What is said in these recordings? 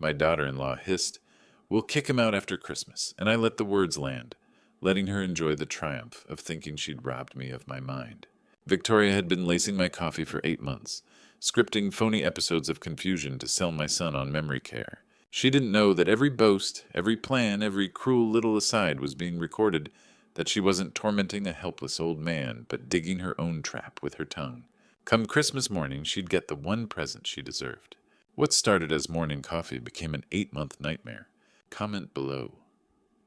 My daughter-in-law hissed, "We'll kick him out after Christmas," and I let the words land, letting her enjoy the triumph of thinking she'd robbed me of my mind. Victoria had been lacing my coffee for 8 months, scripting phony episodes of confusion to sell my son on memory care. She didn't know that every boast, every plan, every cruel little aside was being recorded, that she wasn't tormenting a helpless old man, but digging her own trap with her tongue. Come Christmas morning, she'd get the one present she deserved. What started as morning coffee became an 8-month nightmare. Comment below.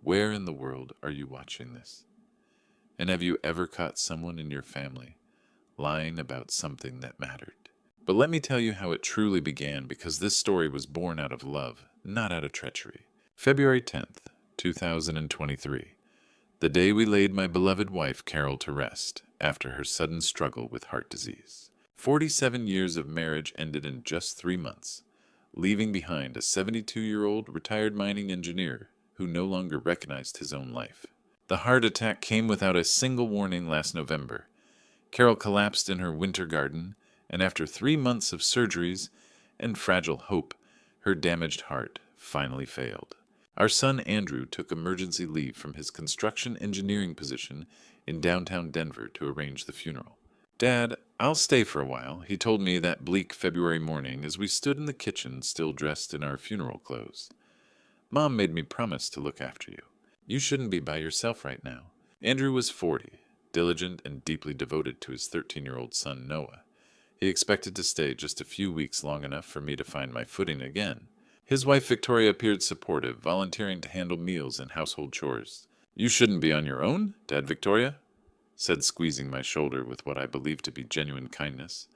Where in the world are you watching this? And have you ever caught someone in your family lying about something that mattered? But let me tell you how it truly began, because this story was born out of love, not out of treachery. February 10th, 2023. The day we laid my beloved wife Carol to rest after her sudden struggle with heart disease. 47 years of marriage ended in just 3 months, leaving behind a 72-year-old retired mining engineer who no longer recognized his own life. The heart attack came without a single warning last November. Carol collapsed in her winter garden, and after 3 months of surgeries and fragile hope, her damaged heart finally failed. Our son Andrew took emergency leave from his construction engineering position in downtown Denver to arrange the funeral. "Dad, I'll stay for a while," he told me that bleak February morning as we stood in the kitchen still dressed in our funeral clothes. "Mom made me promise to look after you. You shouldn't be by yourself right now." Andrew was 40, diligent and deeply devoted to his 13-year-old son Noah. He expected to stay just a few weeks, long enough for me to find my footing again. His wife Victoria appeared supportive, volunteering to handle meals and household chores. "You shouldn't be on your own, Dad Victoria," said, squeezing my shoulder with what I believed to be genuine kindness.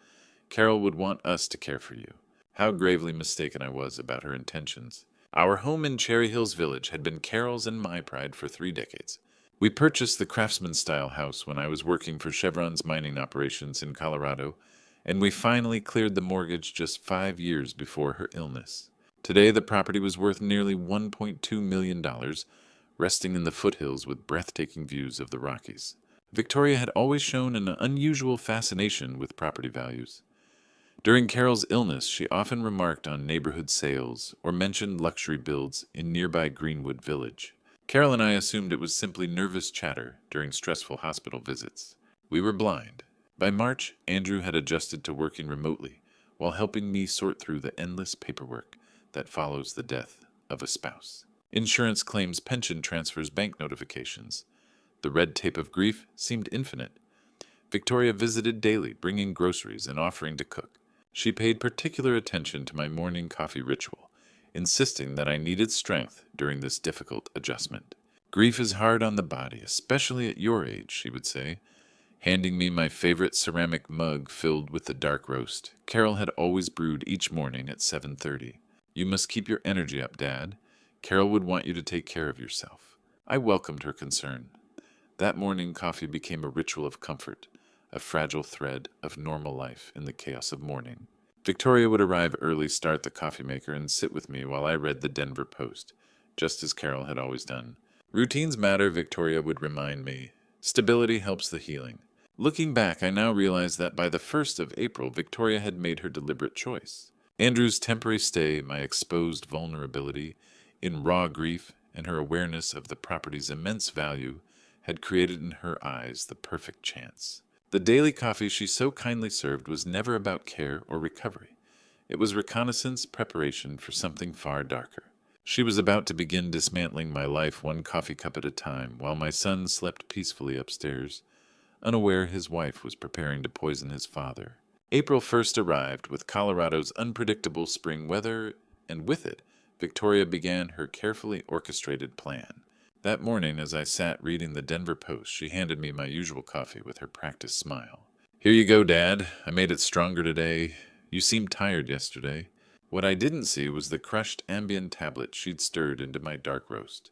"Carol would want us to care for you." How gravely mistaken I was about her intentions. Our home in Cherry Hills Village had been Carol's and my pride for 3 decades. We purchased the craftsman-style house when I was working for Chevron's mining operations in Colorado, and we finally cleared the mortgage just 5 years before her illness. Today, the property was worth nearly $1.2 million, resting in the foothills with breathtaking views of the Rockies. Victoria had always shown an unusual fascination with property values. During Carol's illness, she often remarked on neighborhood sales or mentioned luxury builds in nearby Greenwood Village. Carol and I assumed it was simply nervous chatter during stressful hospital visits. We were blind. By March, Andrew had adjusted to working remotely while helping me sort through the endless paperwork that follows the death of a spouse. Insurance claims, pension transfers, bank notifications. The red tape of grief seemed infinite. Victoria visited daily, bringing groceries and offering to cook. She paid particular attention to my morning coffee ritual, insisting that I needed strength during this difficult adjustment. "Grief is hard on the body, especially at your age," she would say, handing me my favorite ceramic mug filled with the dark roast Carol had always brewed each morning at 7:30. "You must keep your energy up, Dad. Carol would want you to take care of yourself." I welcomed her concern. That morning coffee became a ritual of comfort, a fragile thread of normal life in the chaos of mourning. Victoria would arrive early, start the coffee maker, and sit with me while I read the Denver Post, just as Carol had always done. "Routines matter," Victoria would remind me. "Stability helps the healing." Looking back, I now realize that by the 1st of April, Victoria had made her deliberate choice. Andrew's temporary stay, my exposed vulnerability in raw grief, and her awareness of the property's immense value had created in her eyes the perfect chance. The daily coffee she so kindly served was never about care or recovery. It was reconnaissance, preparation for something far darker. She was about to begin dismantling my life one coffee cup at a time, while my son slept peacefully upstairs, unaware his wife was preparing to poison his father. April 1st arrived with Colorado's unpredictable spring weather, and with it, Victoria began her carefully orchestrated plan. That morning, as I sat reading the Denver Post, she handed me my usual coffee with her practiced smile. "Here you go, Dad. I made it stronger today. You seemed tired yesterday." What I didn't see was the crushed Ambien tablet she'd stirred into my dark roast.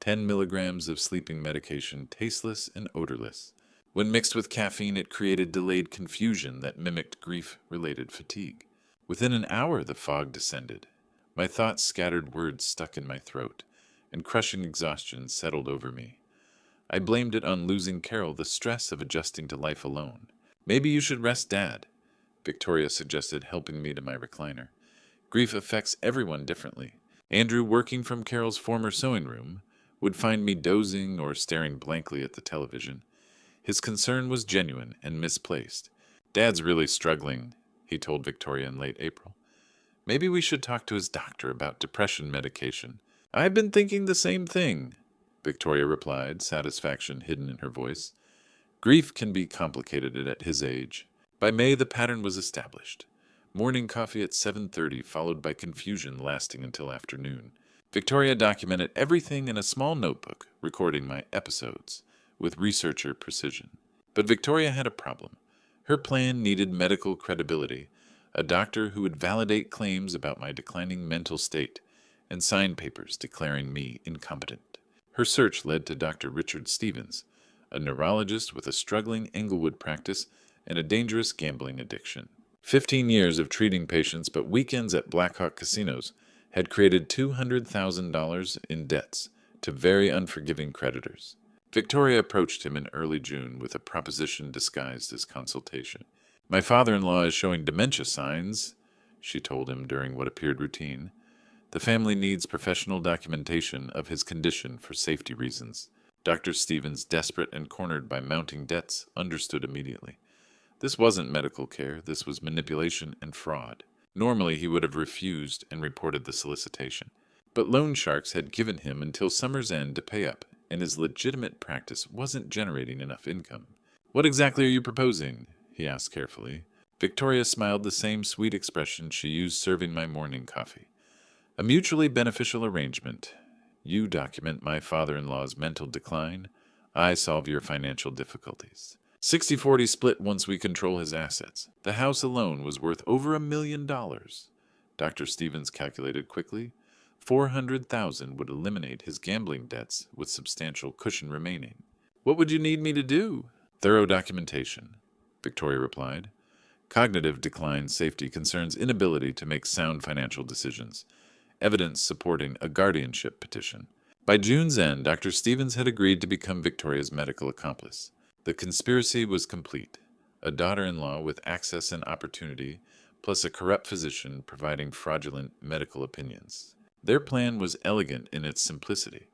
10 milligrams of sleeping medication, tasteless and odorless. When mixed with caffeine, it created delayed confusion that mimicked grief-related fatigue. Within an hour, the fog descended. My thoughts scattered, words stuck in my throat, and crushing exhaustion settled over me. I blamed it on losing Carol, the stress of adjusting to life alone. "Maybe you should rest, Dad," Victoria suggested, helping me to my recliner. "Grief affects everyone differently. Andrew, working from Carol's former sewing room, would find me dozing or staring blankly at the television. His concern was genuine and misplaced. "Dad's really struggling," he told Victoria in late April. "Maybe we should talk to his doctor about depression medication." "I've been thinking the same thing," Victoria replied, satisfaction hidden in her voice. Grief can be complicated at his age. By May, the pattern was established. Morning coffee at 7:30, followed by confusion lasting until afternoon. Victoria documented everything in a small notebook, recording my episodes with researcher precision. But Victoria had a problem. Her plan needed medical credibility, a doctor who would validate claims about my declining mental state, and sign papers declaring me incompetent. Her search led to Dr. Richard Stevens, a neurologist with a struggling Englewood practice and a dangerous gambling addiction. 15 years of treating patients, but weekends at Blackhawk casinos had created $200,000 in debts to very unforgiving creditors. Victoria approached him in early June with a proposition disguised as consultation. "My father-in-law is showing dementia signs," she told him during what appeared routine. "The family needs professional documentation of his condition for safety reasons." Dr. Stevens, desperate and cornered by mounting debts, understood immediately. This wasn't medical care, this was manipulation and fraud. Normally he would have refused and reported the solicitation. But loan sharks had given him until summer's end to pay up, and his legitimate practice wasn't generating enough income. "What exactly are you proposing?" he asked carefully. Victoria smiled the same sweet expression she used serving my morning coffee. "A mutually beneficial arrangement. You document my father-in-law's mental decline. I solve your financial difficulties. 60-40 split once we control his assets. The house alone was worth over $1 million. Dr. Stevens calculated quickly. 400,000 would eliminate his gambling debts with substantial cushion remaining. "What would you need me to do?" "Thorough documentation," Victoria replied. "Cognitive decline safety concerns inability to make sound financial decisions. Evidence supporting a guardianship petition." By June's end, Dr. Stevens had agreed to become Victoria's medical accomplice. The conspiracy was complete. A daughter-in-law with access and opportunity, plus a corrupt physician providing fraudulent medical opinions. Their plan was elegant in its simplicity.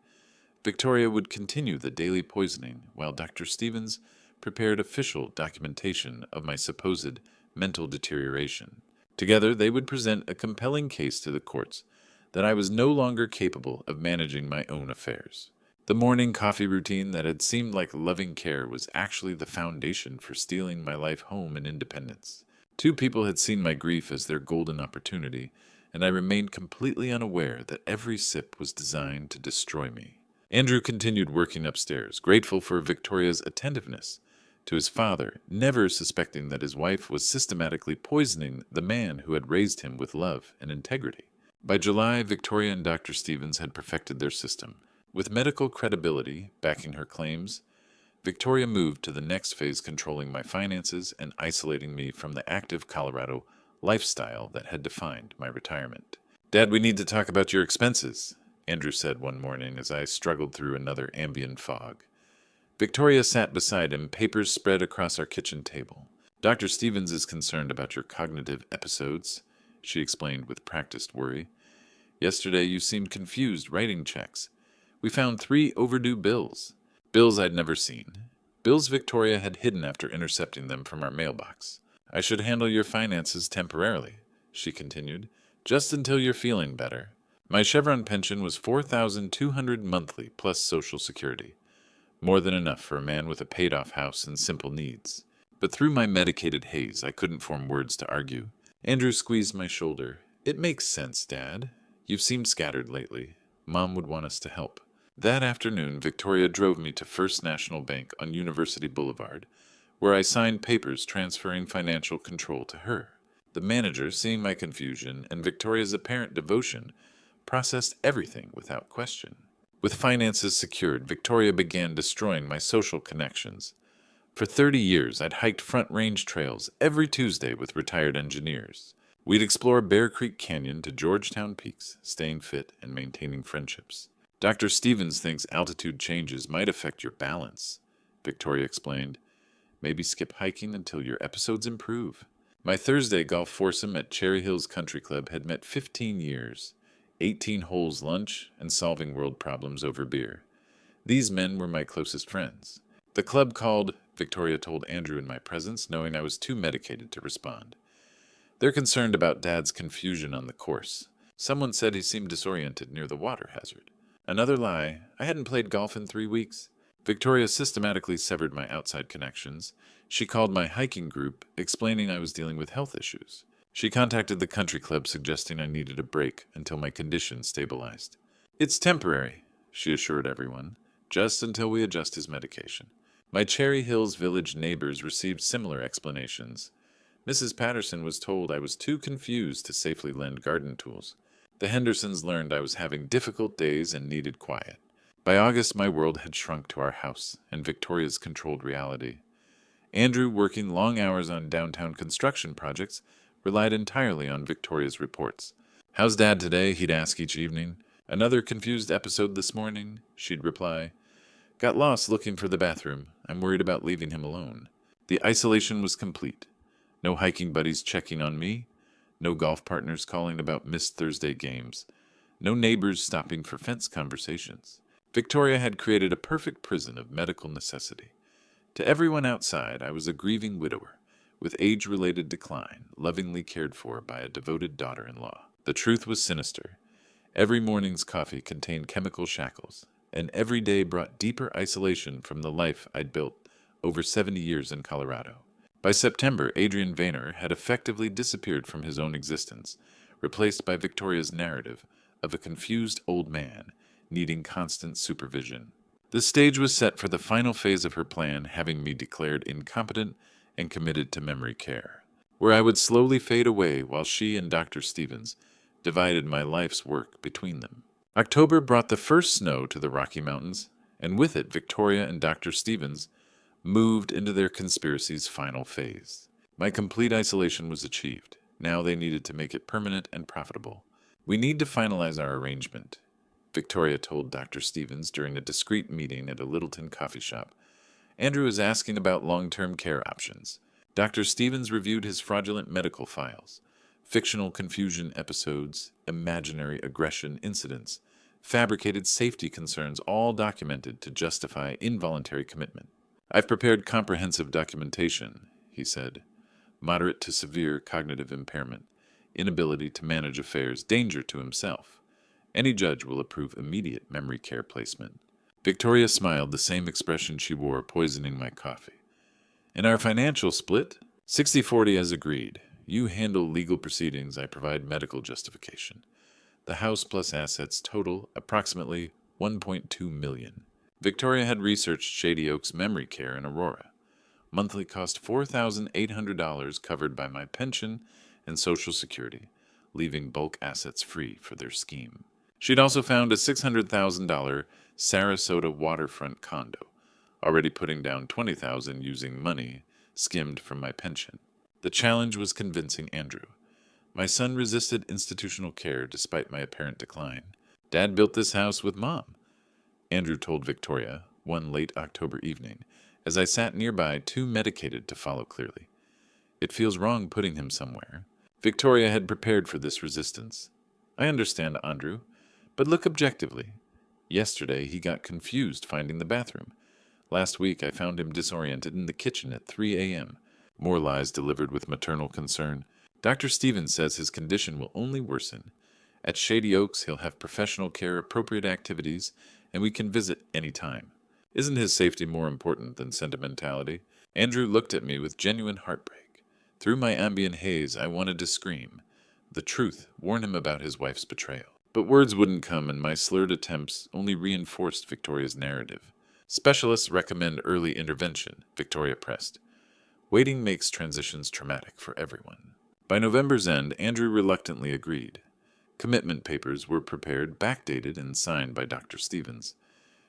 Victoria would continue the daily poisoning, while Dr. Stevens prepared official documentation of my supposed mental deterioration. Together, they would present a compelling case to the courts that I was no longer capable of managing my own affairs. The morning coffee routine that had seemed like loving care was actually the foundation for stealing my life home and independence. Two people had seen my grief as their golden opportunity, and I remained completely unaware that every sip was designed to destroy me. Andrew continued working upstairs, grateful for Victoria's attentiveness to his father, never suspecting that his wife was systematically poisoning the man who had raised him with love and integrity. By July, Victoria and Dr. Stevens had perfected their system. With medical credibility backing her claims, Victoria moved to the next phase, controlling my finances and isolating me from the active Colorado lifestyle that had defined my retirement. "Dad, we need to talk about your expenses," Andrew said one morning as I struggled through another ambient fog. Victoria sat beside him, papers spread across our kitchen table. "Dr. Stevens is concerned about your cognitive episodes," she explained with practiced worry. "Yesterday you seemed confused writing checks. We found 3 overdue bills. Bills I'd never seen. Bills Victoria had hidden after intercepting them from our mailbox. I should handle your finances temporarily," she continued, "just until you're feeling better. My Chevron pension was $4,200 monthly plus Social Security. More than enough for a man with a paid-off house and simple needs." But through my medicated haze, I couldn't form words to argue. Andrew squeezed my shoulder. "It makes sense, Dad. You've seemed scattered lately. Mom would want us to help." That afternoon, Victoria drove me to First National Bank on University Boulevard, where I signed papers transferring financial control to her. The manager, seeing my confusion and Victoria's apparent devotion, processed everything without question. With finances secured, Victoria began destroying my social connections. For 30 years, I'd hiked Front Range trails every Tuesday with retired engineers. We'd explore Bear Creek Canyon to Georgetown Peaks, staying fit and maintaining friendships. "Dr. Stevens thinks altitude changes might affect your balance," Victoria explained. "Maybe skip hiking until your episodes improve." My Thursday golf foursome at Cherry Hills Country Club had met 15 years. 18 holes lunch, and solving world problems over beer. These men were my closest friends. The club called, Victoria told Andrew in my presence, knowing I was too medicated to respond. They're concerned about Dad's confusion on the course. Someone said he seemed disoriented near the water hazard. Another lie, I hadn't played golf in 3 weeks. Victoria systematically severed my outside connections. She called my hiking group, explaining I was dealing with health issues. She contacted the country club suggesting I needed a break until my condition stabilized. It's temporary, she assured everyone, just until we adjust his medication. My Cherry Hills Village neighbors received similar explanations. Mrs. Patterson was told I was too confused to safely lend garden tools. The Hendersons learned I was having difficult days and needed quiet. By August, my world had shrunk to our house and Victoria's controlled reality. Andrew, working long hours on downtown construction projects, relied entirely on Victoria's reports. "How's Dad today?" he'd ask each evening. "Another confused episode this morning?" she'd reply. "Got lost looking for the bathroom. I'm worried about leaving him alone." The isolation was complete. No hiking buddies checking on me. No golf partners calling about missed Thursday games. No neighbors stopping for fence conversations. Victoria had created a perfect prison of medical necessity. To everyone outside, I was a grieving widower, with age-related decline, lovingly cared for by a devoted daughter-in-law. The truth was sinister. Every morning's coffee contained chemical shackles, and every day brought deeper isolation from the life I'd built over 70 years in Colorado. By September, Adrian Vayner had effectively disappeared from his own existence, replaced by Victoria's narrative of a confused old man needing constant supervision. The stage was set for the final phase of her plan, having me declared incompetent and committed to memory care, where I would slowly fade away while she and Dr. Stevens divided my life's work between them. October brought the first snow to the Rocky Mountains, and with it Victoria and Dr. Stevens moved into their conspiracy's final phase. My complete isolation was achieved. Now they needed to make it permanent and profitable. "We need to finalize our arrangement," Victoria told Dr. Stevens during a discreet meeting at a Littleton coffee shop. "Andrew is asking about long-term care options." Dr. Stevens reviewed his fraudulent medical files, fictional confusion episodes, imaginary aggression incidents, fabricated safety concerns, all documented to justify involuntary commitment. "I've prepared comprehensive documentation," he said. "Moderate to severe cognitive impairment, inability to manage affairs, danger to himself. Any judge will approve immediate memory care placement." Victoria smiled, the same expression she wore poisoning my coffee. "In our financial split, 60-40 as agreed. You handle legal proceedings, I provide medical justification. The house plus assets total approximately $1.2 million. Victoria had researched Shady Oaks Memory Care in Aurora. Monthly cost $4,800 covered by my pension and Social Security, leaving bulk assets free for their scheme. She'd also found a $600,000 Sarasota waterfront condo, already putting down $20,000 using money skimmed from my pension. The challenge was convincing Andrew. My son resisted institutional care despite my apparent decline. "Dad built this house with Mom," Andrew told Victoria one late October evening, as I sat nearby, too medicated to follow clearly. "It feels wrong putting him somewhere." Victoria had prepared for this resistance. "I understand, Andrew, but look objectively. Yesterday he got confused finding the bathroom. Last week I found him disoriented in the kitchen at 3 a.m. More lies delivered with maternal concern. "Dr. Stevens says his condition will only worsen. At Shady Oaks he'll have professional care, appropriate activities, and we can visit any time. Isn't his safety more important than sentimentality?" Andrew looked at me with genuine heartbreak. Through my ambient haze I wanted to scream. The truth, warn him about his wife's betrayal. But words wouldn't come, and my slurred attempts only reinforced Victoria's narrative. "Specialists recommend early intervention," Victoria pressed. "Waiting makes transitions traumatic for everyone." By November's end, Andrew reluctantly agreed. Commitment papers were prepared, backdated, and signed by Dr. Stevens.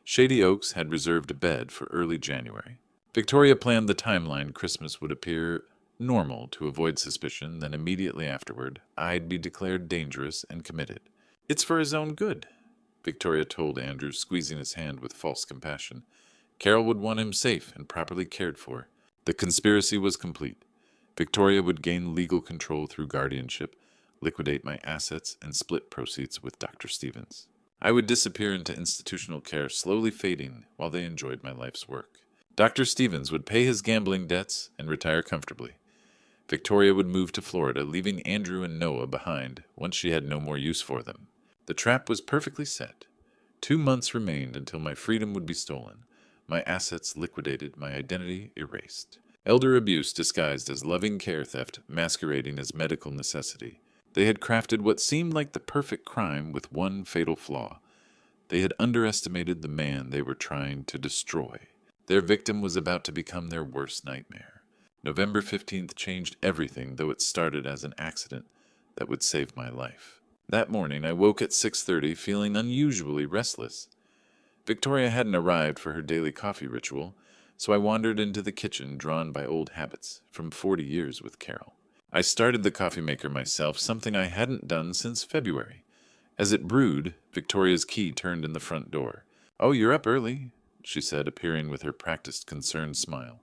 Shady Oaks had reserved a bed for early January. Victoria planned the timeline Christmas would appear normal to avoid suspicion, then immediately afterward, I'd be declared dangerous and committed. "It's for his own good," Victoria told Andrew, squeezing his hand with false compassion. Carol would want him safe and properly cared for. The conspiracy was complete. Victoria would gain legal control through guardianship, liquidate my assets, and split proceeds with Dr. Stevens. I would disappear into institutional care, slowly fading while they enjoyed my life's work. Dr. Stevens would pay his gambling debts and retire comfortably. Victoria would move to Florida, leaving Andrew and Noah behind once she had no more use for them. The trap was perfectly set. 2 months remained until my freedom would be stolen, my assets liquidated, my identity erased. Elder abuse disguised as loving care theft, masquerading as medical necessity. They had crafted what seemed like the perfect crime with one fatal flaw. They had underestimated the man they were trying to destroy. Their victim was about to become their worst nightmare. November 15th changed everything, though it started as an accident that would save my life. That morning, I woke at 6:30 feeling unusually restless. Victoria hadn't arrived for her daily coffee ritual, so I wandered into the kitchen, drawn by old habits from 40 years with Carol. I started the coffee maker myself, something I hadn't done since February. As it brewed, Victoria's key turned in the front door. "Oh, you're up early," she said, appearing with her practiced, concerned smile.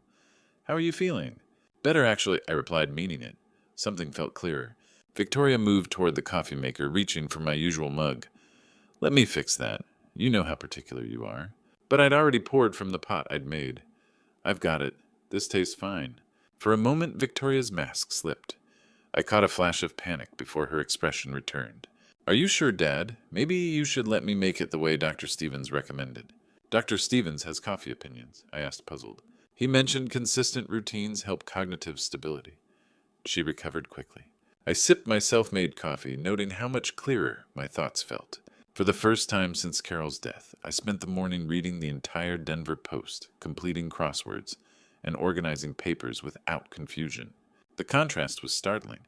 "How are you feeling?" "Better, actually," I replied, meaning it. Something felt clearer. Victoria moved toward the coffee maker, reaching for my usual mug. "Let me fix that. You know how particular you are." But I'd already poured from the pot I'd made. "I've got it. This tastes fine." For a moment, Victoria's mask slipped. I caught a flash of panic before her expression returned. "Are you sure, Dad? Maybe you should let me make it the way Dr. Stevens recommended." "Dr. Stevens has coffee opinions," I asked, puzzled. "He mentioned consistent routines help cognitive stability." She recovered quickly. I sipped my self-made coffee, noting how much clearer my thoughts felt. For the first time since Carol's death, I spent the morning reading the entire Denver Post, completing crosswords, and organizing papers without confusion. The contrast was startling.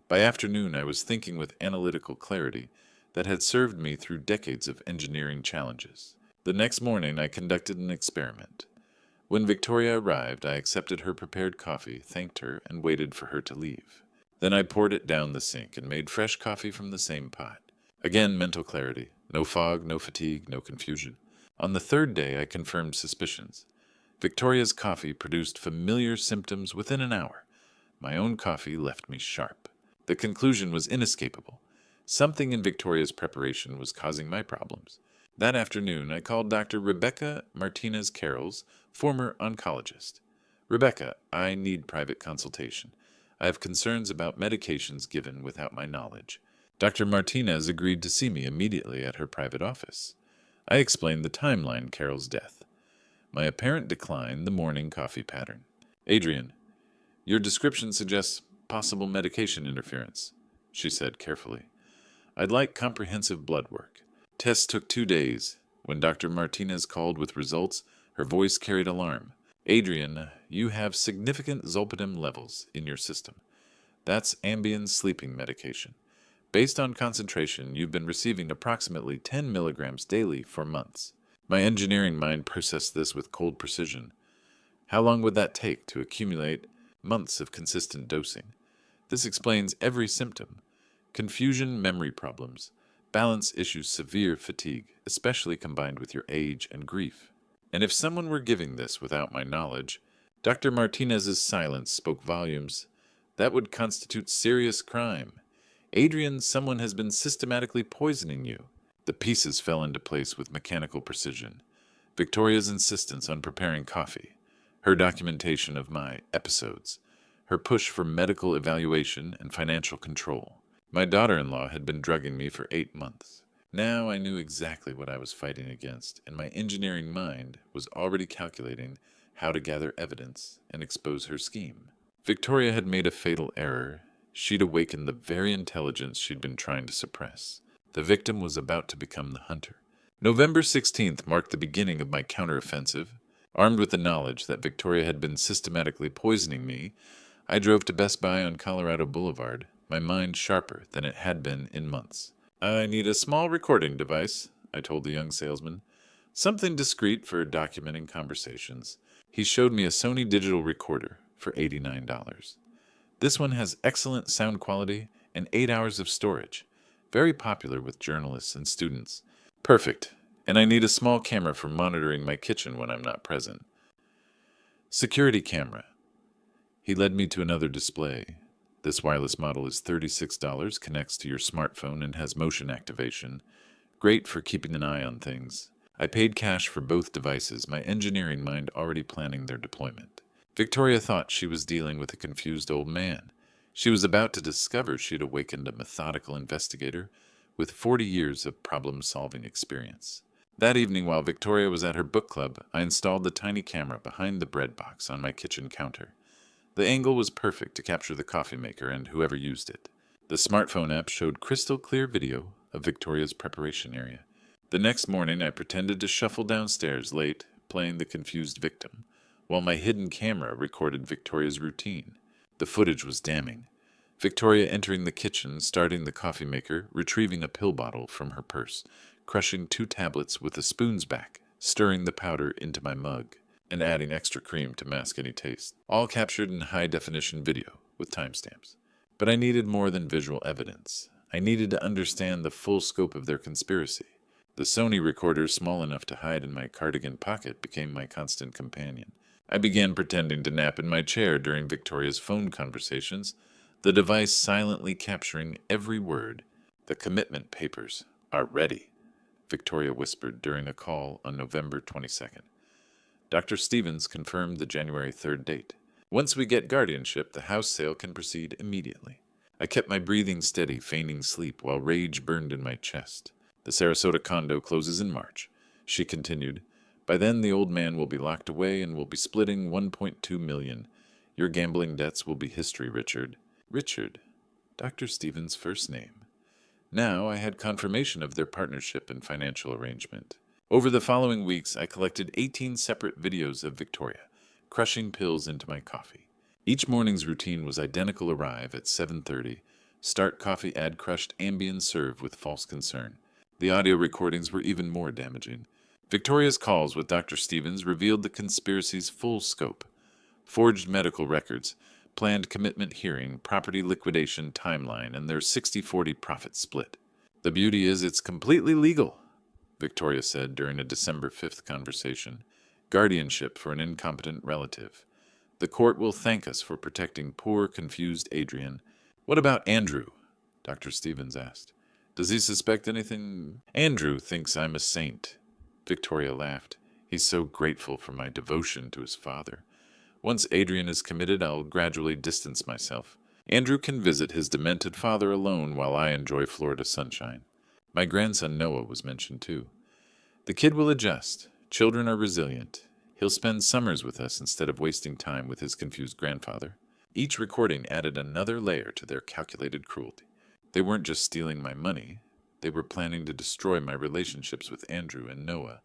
By afternoon, I was thinking with analytical clarity that had served me through decades of engineering challenges. The next morning, I conducted an experiment. When Victoria arrived, I accepted her prepared coffee, thanked her, and waited for her to leave. Then I poured it down the sink and made fresh coffee from the same pot. Again, mental clarity. No fog, no fatigue, no confusion. On the third day, I confirmed suspicions. Victoria's coffee produced familiar symptoms within an hour. My own coffee left me sharp. The conclusion was inescapable. Something in Victoria's preparation was causing my problems. That afternoon, I called Dr. Rebecca Martinez-Carroll's former oncologist. "Rebecca, I need private consultation. I have concerns about medications given without my knowledge." Dr. Martinez agreed to see me immediately at her private office. I explained the timeline, Carol's death, my apparent decline, the morning coffee pattern. "Adrian, your description suggests possible medication interference," she said carefully. "I'd like comprehensive blood work." Tests took 2 days. When Dr. Martinez called with results, her voice carried alarm. "Adrian, you have significant zolpidem levels in your system. That's Ambien sleeping medication. Based on concentration, you've been receiving approximately 10 milligrams daily for months." My engineering mind processed this with cold precision. How long would that take to accumulate months of consistent dosing? This explains every symptom. Confusion, memory problems, balance issues, severe fatigue, especially combined with your age and grief. And if someone were giving this without my knowledge, Dr. Martinez's silence spoke volumes. That would constitute serious crime. "Adrian, someone has been systematically poisoning you." The pieces fell into place with mechanical precision. Victoria's insistence on preparing coffee, her documentation of my episodes, her push for medical evaluation and financial control. My daughter-in-law had been drugging me for 8 months. Now I knew exactly what I was fighting against, and my engineering mind was already calculating how to gather evidence and expose her scheme. Victoria had made a fatal error. She'd awakened the very intelligence she'd been trying to suppress. The victim was about to become the hunter. November 16th marked the beginning of my counteroffensive. Armed with the knowledge that Victoria had been systematically poisoning me, I drove to Best Buy on Colorado Boulevard, my mind sharper than it had been in months. "I need a small recording device," I told the young salesman. "Something discreet for documenting conversations." He showed me a Sony digital recorder for $89. "This one has excellent sound quality and 8 hours of storage. Very popular with journalists and students." "Perfect. And I need a small camera for monitoring my kitchen when I'm not present." "Security camera." He led me to another display. This wireless model is $36, connects to your smartphone, and has motion activation. Great for keeping an eye on things. I paid cash for both devices, my engineering mind already planning their deployment. Victoria thought she was dealing with a confused old man. She was about to discover she'd awakened a methodical investigator with 40 years of problem-solving experience. That evening, while Victoria was at her book club, I installed the tiny camera behind the bread box on my kitchen counter. The angle was perfect to capture the coffee maker and whoever used it. The smartphone app showed crystal clear video of Victoria's preparation area. The next morning, I pretended to shuffle downstairs late, playing the confused victim, while my hidden camera recorded Victoria's routine. The footage was damning. Victoria entering the kitchen, starting the coffee maker, retrieving a pill bottle from her purse, crushing 2 tablets with the spoon's back, stirring the powder into my mug, and adding extra cream to mask any taste. All captured in high-definition video, with timestamps. But I needed more than visual evidence. I needed to understand the full scope of their conspiracy. The Sony recorder, small enough to hide in my cardigan pocket, became my constant companion. I began pretending to nap in my chair during Victoria's phone conversations, the device silently capturing every word. "The commitment papers are ready," Victoria whispered during a call on November 22nd. Dr. Stevens confirmed the January 3rd date. "Once we get guardianship, the house sale can proceed immediately." I kept my breathing steady, feigning sleep, while rage burned in my chest. "The Sarasota condo closes in March," she continued. "By then the old man will be locked away and we'll be splitting $1.2 million. Your gambling debts will be history, Richard." Richard, Dr. Stevens' first name. Now I had confirmation of their partnership and financial arrangement. Over the following weeks, I collected 18 separate videos of Victoria, crushing pills into my coffee. Each morning's routine was identical: arrive at 7:30, start coffee, add crushed Ambien, serve with false concern. The audio recordings were even more damaging. Victoria's calls with Dr. Stevens revealed the conspiracy's full scope. Forged medical records, planned commitment hearing, property liquidation timeline, and their 60-40 profit split. "The beauty is it's completely legal," Victoria said during a December 5th conversation. "Guardianship for an incompetent relative. The court will thank us for protecting poor, confused Adrian." "What about Andrew?" Dr. Stevens asked. "Does he suspect anything?" "Andrew thinks I'm a saint," Victoria laughed. "He's so grateful for my devotion to his father. Once Adrian is committed, I'll gradually distance myself. Andrew can visit his demented father alone while I enjoy Florida sunshine." My grandson Noah was mentioned too. "The kid will adjust. Children are resilient. He'll spend summers with us instead of wasting time with his confused grandfather." Each recording added another layer to their calculated cruelty. They weren't just stealing my money. They were planning to destroy my relationships with Andrew and Noah,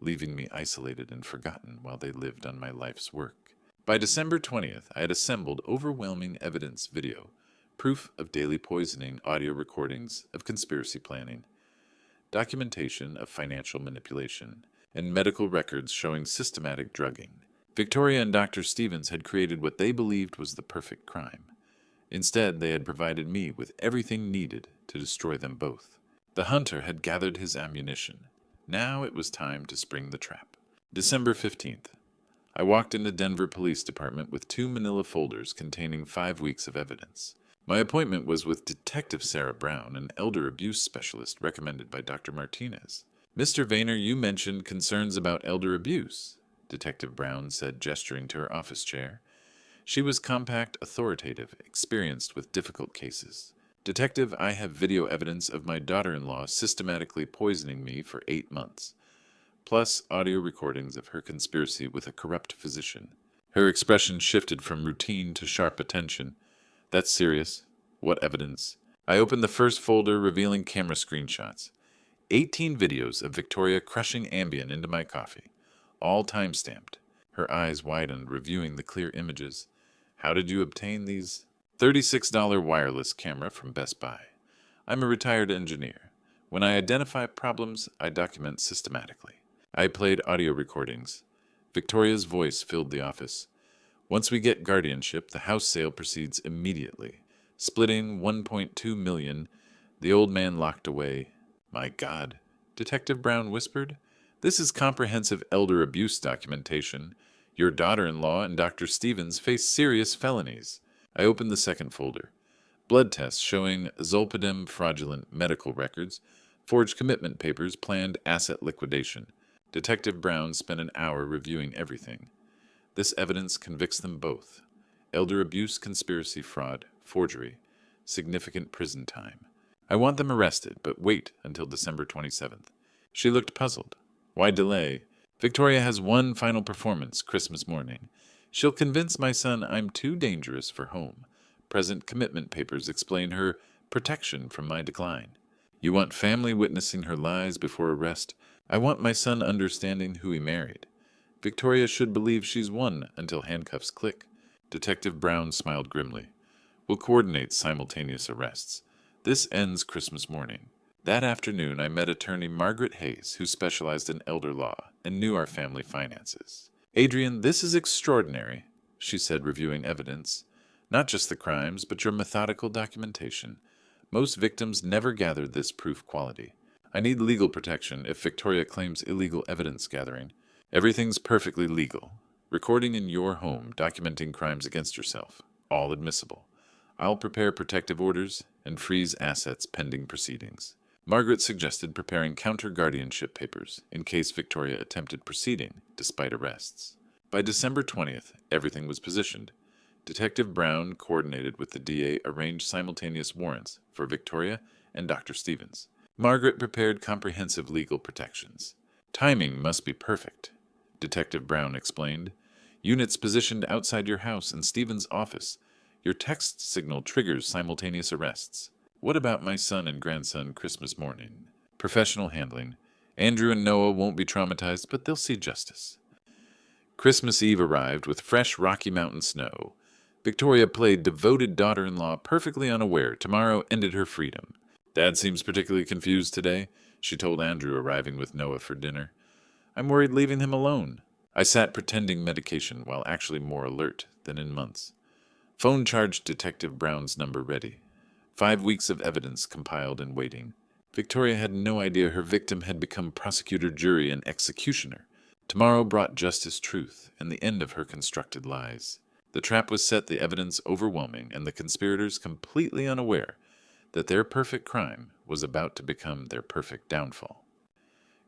leaving me isolated and forgotten while they lived on my life's work. By December 20th, I had assembled overwhelming evidence: video, proof of daily poisoning, audio recordings of conspiracy planning, documentation of financial manipulation, and medical records showing systematic drugging. Victoria and Dr. Stevens had created what they believed was the perfect crime. Instead, they had provided me with everything needed to destroy them both. The hunter had gathered his ammunition. Now it was time to spring the trap. December 15th. I walked into Denver Police Department with 2 manila folders containing 5 weeks of evidence. My appointment was with Detective Sarah Brown, an elder abuse specialist recommended by Dr. Martinez. "Mr. Vayner, you mentioned concerns about elder abuse," Detective Brown said, gesturing to her office chair. She was compact, authoritative, experienced with difficult cases. "Detective, I have video evidence of my daughter-in-law systematically poisoning me for 8 months. Plus audio recordings of her conspiracy with a corrupt physician." Her expression shifted from routine to sharp attention. "That's serious. What evidence?" I opened the first folder, revealing camera screenshots. 18 videos of Victoria crushing Ambien into my coffee, all time-stamped. Her eyes widened, reviewing the clear images. "How did you obtain these?" $36 wireless camera from Best Buy. I'm a retired engineer. When I identify problems, I document systematically. I played audio recordings. Victoria's voice filled the office. "Once we get guardianship, the house sale proceeds immediately. Splitting $1.2 million, the old man locked away." "My God," Detective Brown whispered. "This is comprehensive elder abuse documentation. Your daughter-in-law and Dr. Stevens face serious felonies." I opened the second folder. Blood tests showing zolpidem fraudulent medical records, forged commitment papers, planned asset liquidation. Detective Brown spent an hour reviewing everything. This evidence convicts them both. Elder abuse, conspiracy, fraud, forgery. Significant prison time. I want them arrested, but wait until December 27th. She looked puzzled. Why delay? Victoria has one final performance Christmas morning. She'll convince my son I'm too dangerous for home. Present commitment papers explain her protection from my decline. You want family witnessing her lies before arrest? I want my son understanding who he married. Victoria should believe she's won until handcuffs click. Detective Brown smiled grimly. We'll coordinate simultaneous arrests. This ends Christmas morning. That afternoon, I met attorney Margaret Hayes, who specialized in elder law and knew our family finances. Adrian, this is extraordinary, she said, reviewing evidence. Not just the crimes, but your methodical documentation. Most victims never gathered this proof quality. I need legal protection if Victoria claims illegal evidence gathering. Everything's perfectly legal. Recording in your home, documenting crimes against yourself. All admissible. I'll prepare protective orders and freeze assets pending proceedings. Margaret suggested preparing counter-guardianship papers in case Victoria attempted proceeding despite arrests. By December 20th, everything was positioned. Detective Brown, coordinated with the DA, arranged simultaneous warrants for Victoria and Dr. Stevens. Margaret prepared comprehensive legal protections. Timing must be perfect, Detective Brown explained. Units positioned outside your house and Stevens' office. Your text signal triggers simultaneous arrests. What about my son and grandson Christmas morning? Professional handling. Andrew and Noah won't be traumatized, but they'll see justice. Christmas Eve arrived with fresh Rocky Mountain snow. Victoria played devoted daughter-in-law, perfectly unaware tomorrow ended her freedom. Dad seems particularly confused today, she told Andrew, arriving with Noah for dinner. I'm worried leaving him alone. I sat pretending medication while actually more alert than in months. Phone charged Detective Brown's number ready. 5 weeks of evidence compiled and waiting. Victoria had no idea her victim had become prosecutor, jury, and executioner. Tomorrow brought justice, truth, and the end of her constructed lies. The trap was set, the evidence overwhelming, and the conspirators completely unaware that their perfect crime was about to become their perfect downfall.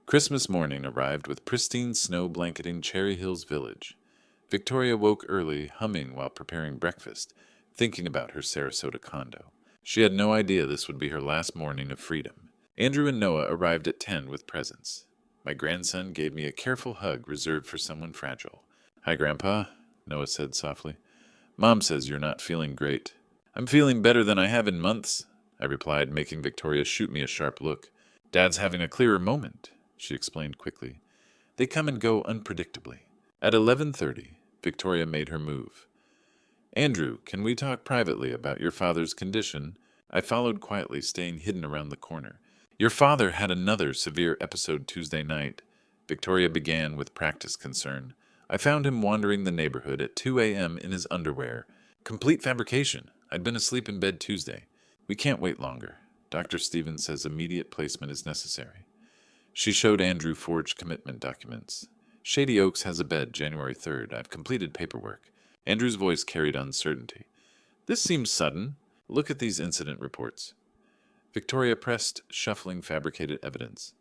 Christmas morning arrived with pristine snow blanketing Cherry Hills Village. Victoria woke early, humming while preparing breakfast, thinking about her Sarasota condo. She had no idea this would be her last morning of freedom. Andrew and Noah arrived at 10 with presents. My grandson gave me a careful hug reserved for someone fragile. Hi, Grandpa, Noah said softly. Mom says you're not feeling great. I'm feeling better than I have in months, I replied, making Victoria shoot me a sharp look. Dad's having a clearer moment, she explained quickly. They come and go unpredictably. At 11:30, Victoria made her move. Andrew, can we talk privately about your father's condition? I followed quietly, staying hidden around the corner. Your father had another severe episode Tuesday night, Victoria began with practiced concern. I found him wandering the neighborhood at 2 a.m. in his underwear. Complete fabrication. I'd been asleep in bed Tuesday. We can't wait longer. Dr. Stevens says immediate placement is necessary. She showed Andrew forged commitment documents. Shady Oaks has a bed January 3rd. I've completed paperwork. Andrew's voice carried uncertainty. This seems sudden. Look at these incident reports. Victoria pressed, shuffling fabricated evidence.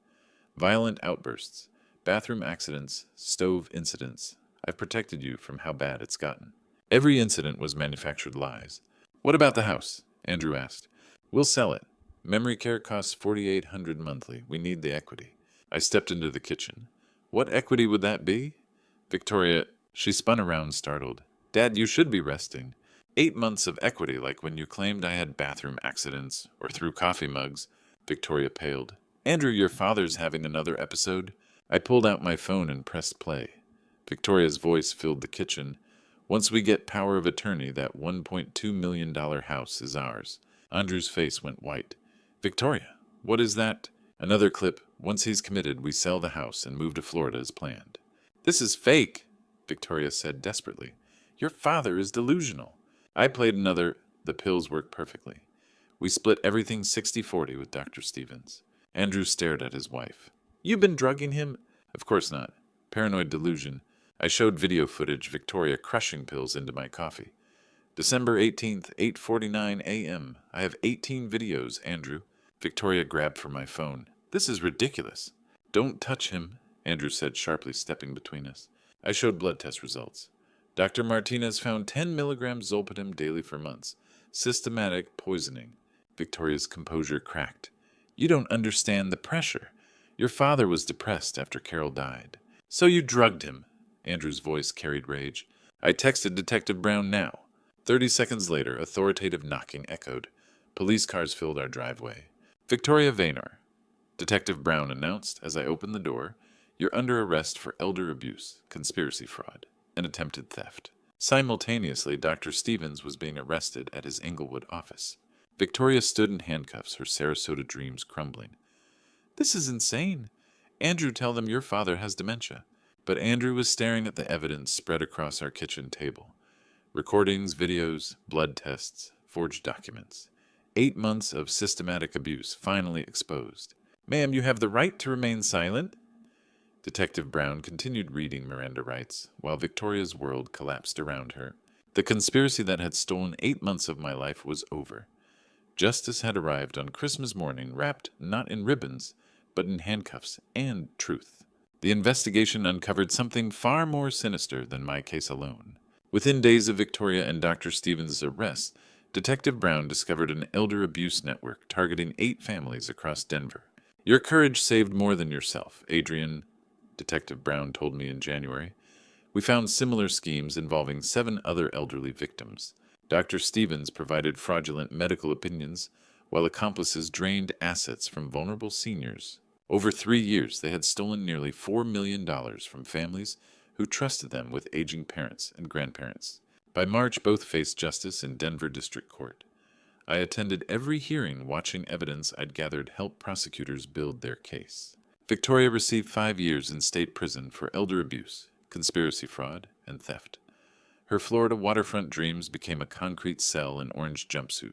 Violent outbursts, bathroom accidents, stove incidents. I've protected you from how bad it's gotten. Every incident was manufactured lies. What about the house? Andrew asked. We'll sell it. Memory care costs $4,800 monthly. We need the equity. I stepped into the kitchen. What equity would that be? Victoria, she spun around, startled. Dad, you should be resting. 8 months of equity, like when you claimed I had bathroom accidents or threw coffee mugs. Victoria paled. Andrew, your father's having another episode. I pulled out my phone and pressed play. Victoria's voice filled the kitchen. Once we get power of attorney, that $1.2 million house is ours. Andrew's face went white. Victoria, what is that? Another clip. Once he's committed, we sell the house and move to Florida as planned. This is fake, Victoria said desperately. Your father is delusional. I played another. The pills worked perfectly. We split everything 60-40 with Dr. Stevens. Andrew stared at his wife. You've been drugging him? Of course not. Paranoid delusion. I showed video footage, Victoria crushing pills into my coffee. December 18th, 8:49 a.m. I have 18 videos, Andrew. Victoria grabbed for my phone. This is ridiculous. Don't touch him, Andrew said sharply, stepping between us. I showed blood test results. Dr. Martinez found 10 milligrams zolpidem daily for months. Systematic poisoning. Victoria's composure cracked. You don't understand the pressure. Your father was depressed after Carol died. So you drugged him. Andrew's voice carried rage. I texted Detective Brown now. 30 seconds later, authoritative knocking echoed. Police cars filled our driveway. Victoria Vaynor, Detective Brown announced as I opened the door, you're under arrest for elder abuse, conspiracy fraud, and attempted theft. Simultaneously, Dr. Stevens was being arrested at his Englewood office. Victoria stood in handcuffs, her Sarasota dreams crumbling. This is insane. Andrew, tell them your father has dementia. But Andrew was staring at the evidence spread across our kitchen table. Recordings, videos, blood tests, forged documents. 8 months of systematic abuse finally exposed. Ma'am, you have the right to remain silent. Detective Brown continued reading Miranda rights, while Victoria's world collapsed around her. The conspiracy that had stolen 8 months of my life was over. Justice had arrived on Christmas morning, wrapped not in ribbons, but in handcuffs and truth. The investigation uncovered something far more sinister than my case alone. Within days of Victoria and Dr. Stevens' arrest, Detective Brown discovered an elder abuse network targeting 8 families across Denver. Your courage saved more than yourself, Adrian, Detective Brown told me in January. We found similar schemes involving 7 other elderly victims. Dr. Stevens provided fraudulent medical opinions, while accomplices drained assets from vulnerable seniors. Over 3 years, they had stolen nearly $4 million from families who trusted them with aging parents and grandparents. By March, both faced justice in Denver District Court. I attended every hearing, watching evidence I'd gathered help prosecutors build their case. Victoria received 5 years in state prison for elder abuse, conspiracy fraud, and theft. Her Florida waterfront dreams became a concrete cell in orange jumpsuit.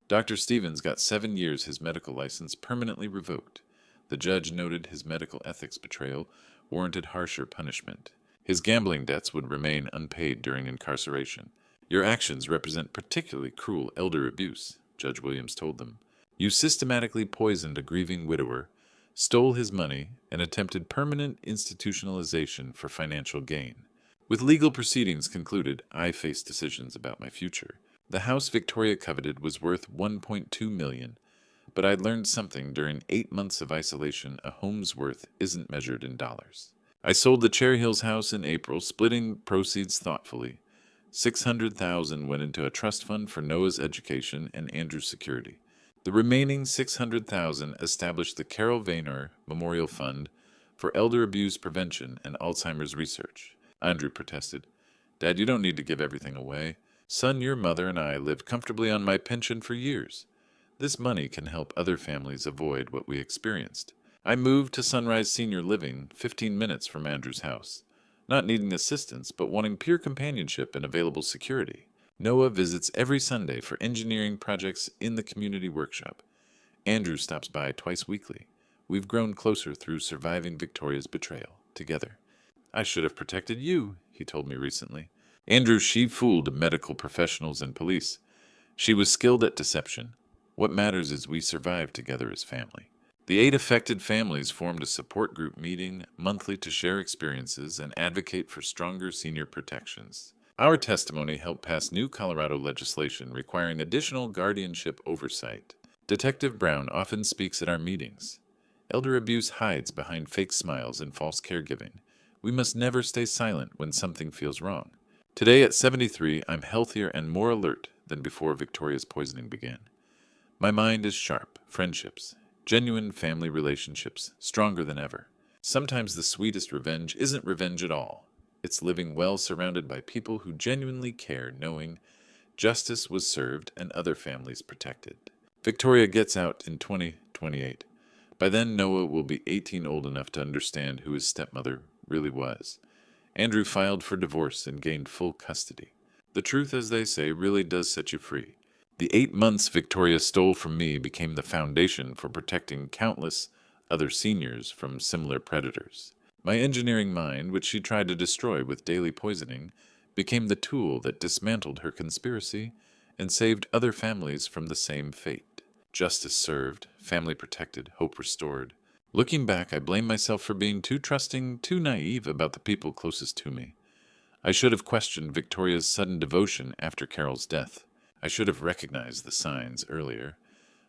Dr. Stevens got 7 years, his medical license permanently revoked. The judge noted his medical ethics betrayal warranted harsher punishment. His gambling debts would remain unpaid during incarceration. Your actions represent particularly cruel elder abuse, Judge Williams told them. You systematically poisoned a grieving widower, stole his money, and attempted permanent institutionalization for financial gain. With legal proceedings concluded, I faced decisions about my future. The house Victoria coveted was worth $1.2 million, but I'd learned something during 8 months of isolation. A home's worth isn't measured in dollars. I sold the Cherry Hills house in April, splitting proceeds thoughtfully. $600,000 went into a trust fund for Noah's education and Andrew's security. The remaining $600,000 established the Carol Vaynor Memorial Fund for elder abuse prevention and Alzheimer's research. Andrew protested. Dad, you don't need to give everything away. Son, your mother and I lived comfortably on my pension for years. This money can help other families avoid what we experienced. I moved to Sunrise Senior Living, 15 minutes from Andrew's house, not needing assistance, but wanting pure companionship and available security. Noah visits every Sunday for engineering projects in the community workshop. Andrew stops by twice weekly. We've grown closer through surviving Victoria's betrayal, together. I should have protected you, he told me recently. Andrew, she fooled medical professionals and police. She was skilled at deception. What matters is we survived together as family. The 8 affected families formed a support group meeting monthly to share experiences and advocate for stronger senior protections. Our testimony helped pass new Colorado legislation requiring additional guardianship oversight. Detective Brown often speaks at our meetings. Elder abuse hides behind fake smiles and false caregiving. We must never stay silent when something feels wrong. Today at 73, I'm healthier and more alert than before Victoria's poisoning began. My mind is sharp, friendships, genuine family relationships, stronger than ever. Sometimes the sweetest revenge isn't revenge at all. It's living well surrounded by people who genuinely care, knowing justice was served and other families protected. Victoria gets out in 2028. By then, Noah will be 18, old enough to understand who his stepmother really was. Andrew filed for divorce and gained full custody. The truth, as they say, really does set you free. The 8 months Victoria stole from me became the foundation for protecting countless other seniors from similar predators. My engineering mind, which she tried to destroy with daily poisoning, became the tool that dismantled her conspiracy and saved other families from the same fate. Justice served, family protected, hope restored. Looking back, I blame myself for being too trusting, too naive about the people closest to me. I should have questioned Victoria's sudden devotion after Carol's death. I should have recognized the signs earlier.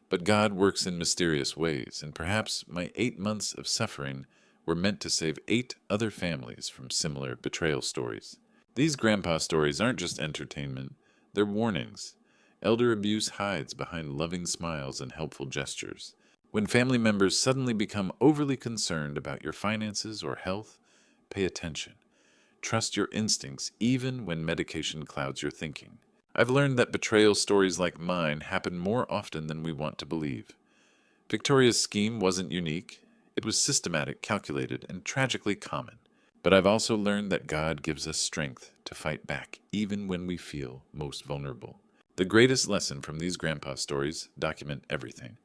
But God works in mysterious ways, and perhaps my 8 months of suffering were meant to save 8 other families from similar betrayal stories. These grandpa stories aren't just entertainment, they're warnings. Elder abuse hides behind loving smiles and helpful gestures. When family members suddenly become overly concerned about your finances or health, pay attention. Trust your instincts even when medication clouds your thinking. I've learned that betrayal stories like mine happen more often than we want to believe. Victoria's scheme wasn't unique. It was systematic, calculated, and tragically common. But I've also learned that God gives us strength to fight back even when we feel most vulnerable. The greatest lesson from these grandpa stories: document everything.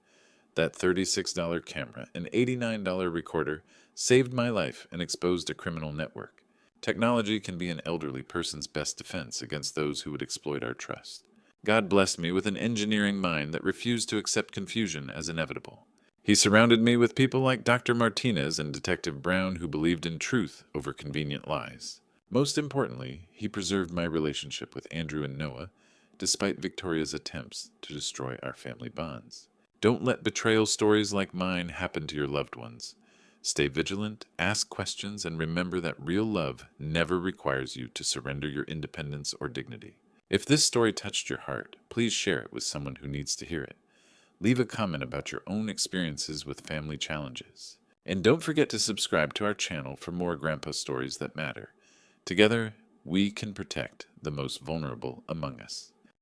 That $36 camera and $89 recorder saved my life and exposed a criminal network. Technology can be an elderly person's best defense against those who would exploit our trust. God blessed me with an engineering mind that refused to accept confusion as inevitable. He surrounded me with people like Dr. Martinez and Detective Brown who believed in truth over convenient lies. Most importantly, he preserved my relationship with Andrew and Noah, despite Victoria's attempts to destroy our family bonds. Don't let betrayal stories like mine happen to your loved ones. Stay vigilant, ask questions, and remember that real love never requires you to surrender your independence or dignity. If this story touched your heart, please share it with someone who needs to hear it. Leave a comment about your own experiences with family challenges. And don't forget to subscribe to our channel for more grandpa stories that matter. Together, we can protect the most vulnerable among us.